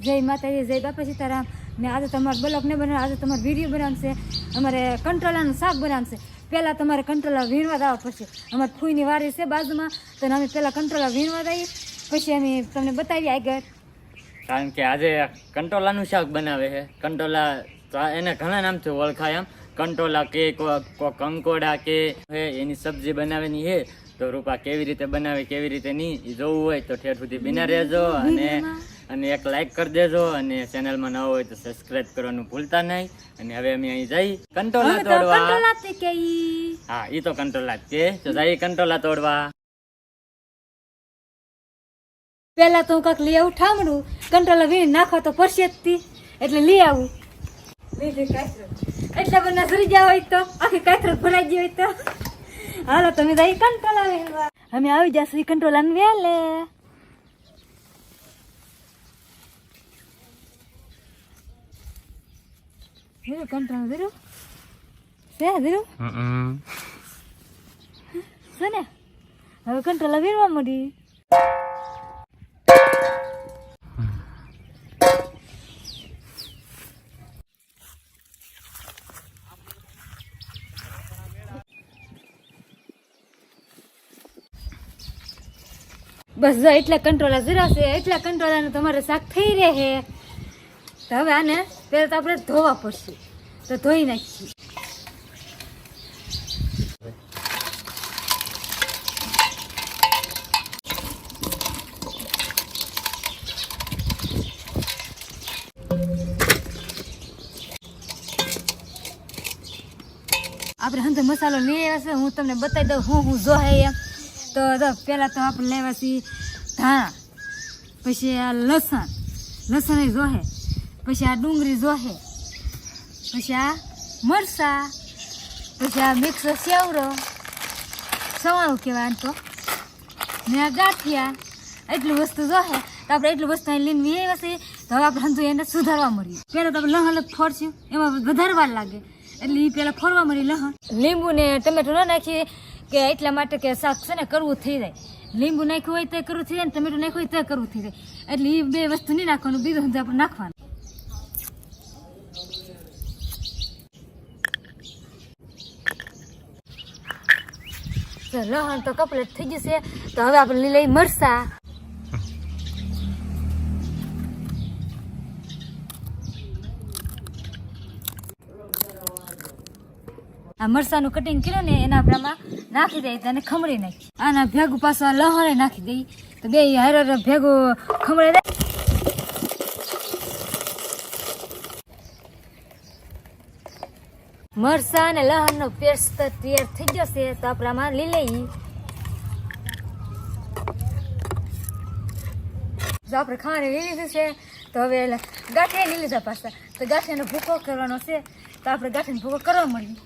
જય માતાજી, જય બાપા સીતારામ. ને આજે તમારે બ્લોગ ને બનાવ, આજે તમારે વિડીયો બનાવશે, અમારે કંટ્રોલાનું શાક બનાવશે. પહેલાં તમારે કંટ્રોલા વીણવા જવા પડશે. અમારે ફૂઈની વાડી છે બાજુમાં, તો અમે પહેલાં કંટ્રોલા વીણવા જઈએ, પછી અમે તમને બતાવીએ આગળ. કારણ કે આજે કંટોલાનું શાક બનાવે છે. કંટોલા એને ઘણા નામથી ઓળખાય. આમ કંટોલા કે કંકોડા કે એની સબ્જી બનાવેની છે. તો રૂપા કેવી રીતે બનાવે કેવી રીતે નહીં એ જોવું હોય તો ઠેર સુધી બિના રહેજો, અને એક લાઈક કરી દેજો, અને ચેનલમાં ન હોય તો સબસ્ક્રાઇબ કરવાનું ભૂલતા નહીં. અને હવે અમે અહીં જઈ કંટોલા તોડવા. હા, ઈ તો કંટોલા જ છે. તો જઈ કંટોલા તોડવા. પેલા તો હું કાંક લઈ આવું ઠામડું, કંટ્રોલા વીણી નાખવા તો પડશે જ તી, એટલે લઈ આવું. એટલા બધા સરી ગયા હોય તો આખી કાતરત ભરાઈ ગઈ હોય તો હાલો તમે જઈ કંટ્રોલા વીણવા. અમે આવી જશું કંટ્રોલા વેલે. કંટ્રોલા ધીરું છે, ધીરું છે ને. હવે કંટ્રોલા વીણવા મળી. બસ જો એટલા કંટ્રોલા જરાશે, એટલા કંટ્રોલાનું તમારે શાક થઈ રહે. તો હવે આને પહેલાં તો આપણે ધોવા પડશે, તો ધોઈ નાખીએ. આપણે હંધો મસાલો લઈ આવ્યા છે, હું તમને બતાવી દઉં હું જોહે એમ. તો પહેલાં તો આપણે લેવા છીએ ધાણા, પછી આ લસણ એ જોહે, પછી આ ડુંગળી જોહે, પછી આ મરચાં, પછી આ મિક્સ સેવડો સવાળું કહેવાય આમ તો, ને આ ગાંઠિયા. એટલું વસ્તુ જોહે. તો આપણે એટલું વસ્તુ અહીં લઈને આવ્યા છીએ. તો હવે આપણે હંધુ એને સુધારવા મળીએ. પહેલાં તો આપણે લહણ ફોડશું, એમાં વધારે વાર લાગે, એટલે એ પહેલાં ફોડવા મળી લહણ. લીંબુ ને ટમેટો ન નાખીએ કે એટલા માટે કે શાક છે ને કરવું થઈ જાય. લીંબુ નાખ્યું હોય તો કરવું થઈ જાય, ને ટમેટો નાખ્યું હોય તો કરવું થઈ જાય. એટલે એ બે વસ્તુ નહીં નાખવાનું, બીજું આપણે નાખવાનું. લહણ તો કપલેટ થઈ જશે. તો હવે આપણે લઈ મરચા. આ મરચાનું કટિંગ કર્યું ને એના આપણે આમાં નાખી દઈએ, તેને ખમણી નાખી. આના ભેગું પાછું આ લહણે નાખી દઈએ, તો બે હારે ભેગું ખમણી દે. મરચાં અને લહણનો પેસ્ટ તૈયાર થઈ જશે. તો આપણે આમાં લઈ લઈએ. જો આપણે ખાવાની લઈ લીધું છે, તો હવે ગાંઠિયા લઈ લીધા પાછા. તો ગાંઠિયાનો ભૂકો કરવાનો છે, તો આપણે ગાંઠિયાનો ભૂકો કરવા મળીએ.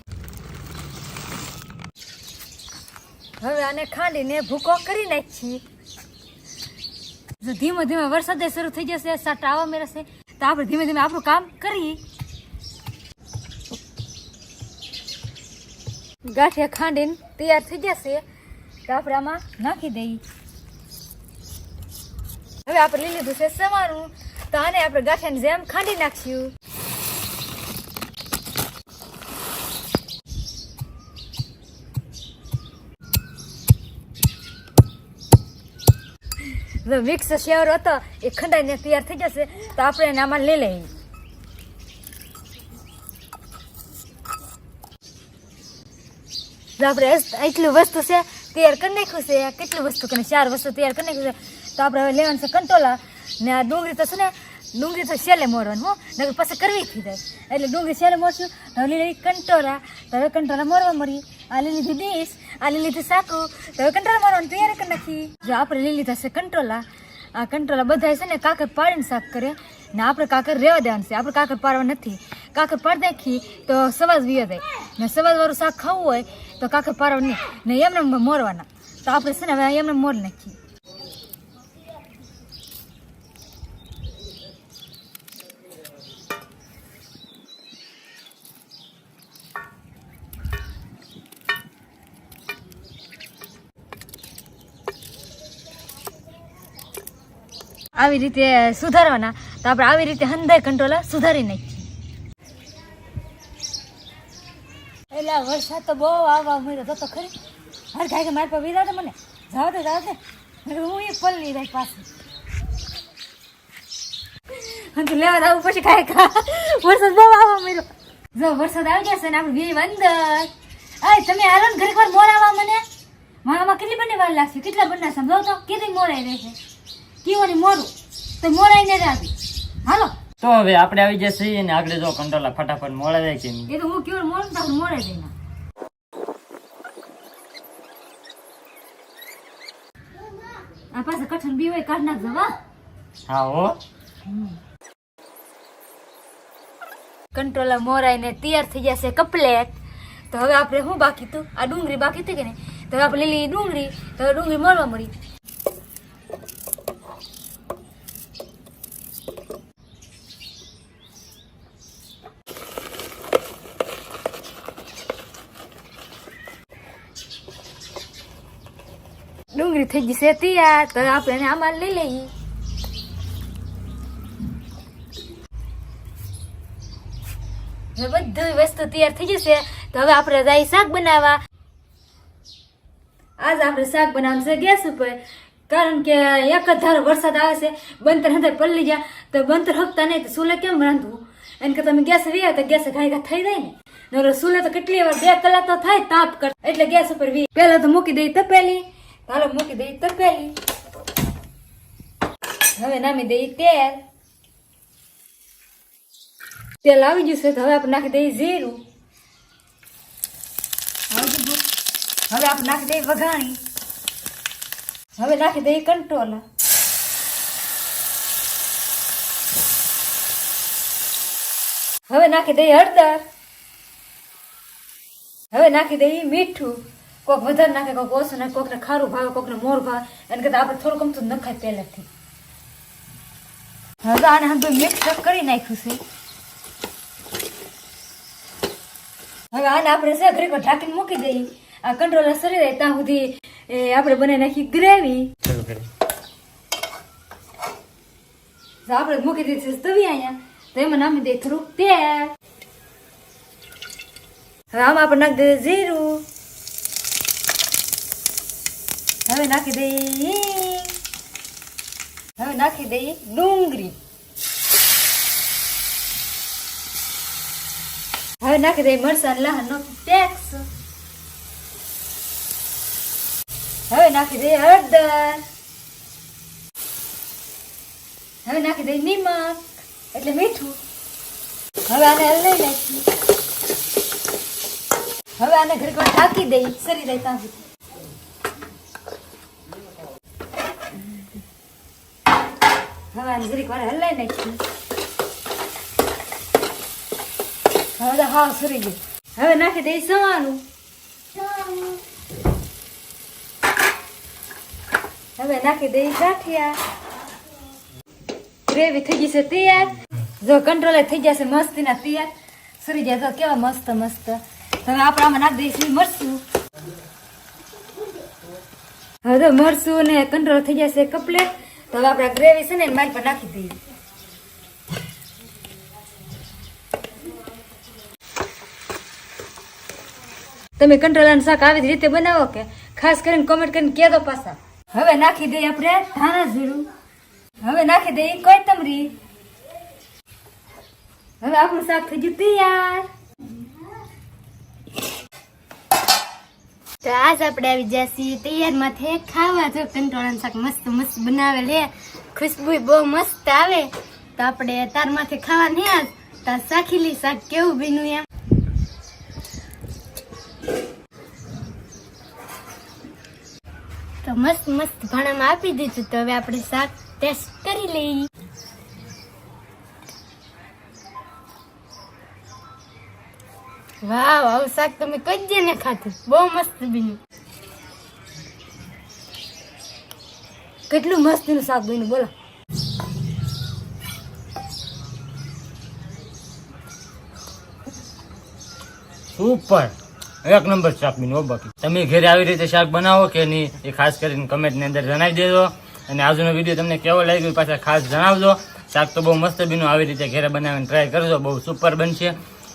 હવે આને ખાંડીને ભૂકો કરી નાખીએ. જો ધીમે ધીમે વરસાદ શરૂ થઈ જશે, સાટા આવવા મેળશે, તો આપણે ધીમે ધીમે આપણું કામ કરીએ. ગાંઠિયા ખાંડીને તૈયાર થઈ જશે, તો આપણે આમાં નાખી દઈએ. હવે આપણે લઈ લીધું છે સવારું, તો આને આપણે ગાંઠિયાની જેમ ખાંડી નાખીશું. મિક્સ સેવર હતો એ ખંડાઈને તૈયાર થઈ જશે, તો આપણે એને આમાં લઈ લઈએ. આપણે એટલી વસ્તુ છે તૈયાર કરી નાખ્યું છે. કેટલી વસ્તુ કરીને 4 વસ્તુ તૈયાર કરી નાખ્યું છે. તો આપણે હવે લેવાનું છે કંટોલા, ને આ ડુંગળી તો છે ને, ડુંગળી તો છેલ્લે મોરવાનું હો, નકર પછી કરવી થઈ જાય. એટલે ડુંગળી છેલ્લે મોરશું. હવે લઈ લઈ કંટોરા, તો હવે કંટોરા મોરવા મળીએ. આ લઈ લીધી ડીશ, આ લઈ લીધી સાકુ, તો હવે કંટોરા મોરવાની તૈયાર કરી નાખીએ. જો આપણે લઈ લીધા છે કંટોલા. આ કંટોલા બધા છે ને કાકર પાડીને શાક કરે, ને આપણે કાકર રહેવા દેવાનું છે. આપણે કાકર પાડવા નથી. કાકર પાડી નાખી તો સવાજ વીએ જાય, ને સવાજવાળું શાક ખાવું હોય તો કાકર પાડવા નહીં, ને એમને મોરવાના. તો આપણે છે ને હવે એમને મોર નાખીએ. આવી રીતે સુધારવાના તો આપણે આવી રીતે હંધાય કંટ્રોલર સુધારી નાખીએ. એટલે આ વરસાદ તો બહુ આવવા મળ્યો તો ખરી. હર ખાઈ કે મારી પર વીરા તો મને જાવ દે હું એ પલ્લી રહી પાછી અને લેવા આવું પછી ખાય ખા વરસાદ બહુ આવવા મળ્યો. જો વરસાદ આવી જશે ને આપણે વી અંદર અય તમે હાલો ને ઘરે વાર મોર આવવા મને મારામાં કેટલી બંને વાર લાગશે કેટલા બંને સમજાવ તો કેટલી મોરાઈ રહેશે કેવાની મોરું તો મોરાઈ ને આવી હાલો. તો હવે આપણે આવી જશે અને આગળ જો કંટ્રોલર ફટાફટ મોડા જાય છે. એ તો હું કેવું મોરું તો મોરાઈ જઈને આ પાસે કઠણ બી હોય કાઢ નાખજો વાહ. હા હો કંટ્રોલર મોરાઈને તૈયાર થઈ જશે કપલેટ. તો હવે આપણે શું બાકી હતું આ ડુંગળી બાકી હતી કે નહીં તો હવે આપણે લીલી ડુંગળી તો ડુંગળી મળવા મળી. ડુંગળી થઈ ગઈ છે તૈયાર તો આપણે એને આમાં લઈ લઈએ. બધી વસ્તુ તૈયાર થઈ જશે તો હવે આપણે જાય શાક બનાવવા. આજ આપણે શાક બનાવવાનું છે ગેસ ઉપર કારણ કે એક જ ધારો વરસાદ આવે છે બંતર અંદર પલ્લી જાય તો બંતર હકતા નહીં તો સુલે કેમ રાંધવું એમ કે તમે ગેસ વી તો ગેસ ઘાઈ ઘા થઈ જાય ને સુલે તો કેટલી વાર 2 કલાક તો થાય તાપ કર એટલે ગેસ ઉપર વી પહેલા તો મૂકી દઈ તપેલી હાલો મૂકી દઈ તપેલી હવે નામી દઈ તેલ તેલ આવી ગયું છે તો હવે આપણે નાખી દઈએ જીરું હવે આપણે નાખી દઈએ વઘાણી હવે નાખી દઈએ કંટ્રોલર હવે નાખી દઈએ હળદર હવે નાખી દઈએ મીઠું કોક વધારે નાખે કોક ઓછું નાખે કોકને ખારું ભાવે કોકને મોર ભાવે એને કરતા આપણે થોડું કમતું નખાય પહેલાથી. હવે આને હંધું મિક્સ કરી નાખ્યું છે. હવે આને આપણે છે ઘરે ઢાંકીને મૂકી દઈએ આ કંટ્રોલર સરી જાય ત્યાં સુધી આપણે બનાવી નાખી ગ્રેવી. આપણે મૂકી દીધી તવી અહીંયા તો એમાં નાખી દઈએ થોડુંક તેલ. હવે આમાં આપણે નાખી દઈએ જીરું હવે નાખી દઈએ હિંગ હવે નાખી દઈએ ડુંગળી હવે નાખી દઈએ મરચાં લસણનો પેસ્ટ હવે નાખી દઈએ હળદર હવે નાખી દઈએ નિમક એટલે મીઠું હવે આને હલાવી નાખીએ હવે આને ઘડીક વાર ઢાંકી દઈએ સરી જાય ત્યાં સુધી. હવે આને ઘડીક વાર હલાવી નાખીએ હવે તો હાવ સરી ગયું. હવે નાખી દઈએ સવાનું હવે નાખી દઈએ ગાંઠિયા ગ્રેવી થઈ ગઈ છે તૈયાર. જો કંટ્રોલર થઈ જશે મસ્તીના તૈયાર સરી જાય તો કેવા મસ્ત મસ્ત. હવે આપણે આમાં નાખી દઈશું મરચું હવે તો મરચું ને કંટ્રોલ થઈ જશે કપલેટ તો હવે આપણે ગ્રેવી છે ને મારી પર નાખી દઈએ. તમે કંટ્રોલર શાક આવી જ રીતે બનાવો કે ખાસ કરીને કોમેન્ટ કરીને કહેજો પાછા. હવે નાખી દઈએ આપણે ધાણા જીરું હવે નાખી દઈએ કોથમરી હવે આપણું શાક થઈ ગયું તૈયાર. તો આજ આપણે આવી જશે તૈયારમાંથી ખાવા. જો કંટ્રોલર શાક મસ્ત મસ્ત બનાવે લે ખુશ્બુ બહુ મસ્ત આવે તો આપણે તારમાંથી ખાવા નહીં આજ તાર શાખી લી શાક કેવું બન્યું એમ. તો મસ્ત મસ્ત ભાણામાં આપી દીધું તો હવે આપણે શાક ટેસ્ટ કરી લઈએ. વાવ આવું શાક તમે કઈ ને ખાધું બહુ મસ્ત બન્યું. કેટલું મસ્તીનું શાક બન્યું બોલો. સુપર એક નંબર શાક બન્યું. બાકી તમે ઘરે આવી રીતે શાક બનાવો કે નહીં એ ખાસ કરીને કમેન્ટની અંદર જણાવી દેજો અને આજનો વિડીયો તમને કેવો લાગ્યો પાછા ખાસ જણાવજો. શાક તો બહુ મસ્ત બીનું, આવી રીતે ઘરે બનાવીને ટ્રાય કરજો, બહુ સુપર બનશે.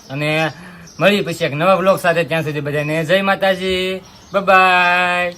અને મળી પછી એક નવા બ્લોગ સાથે, ત્યાં સુધી બધાને જય માતાજી, બાય બાય.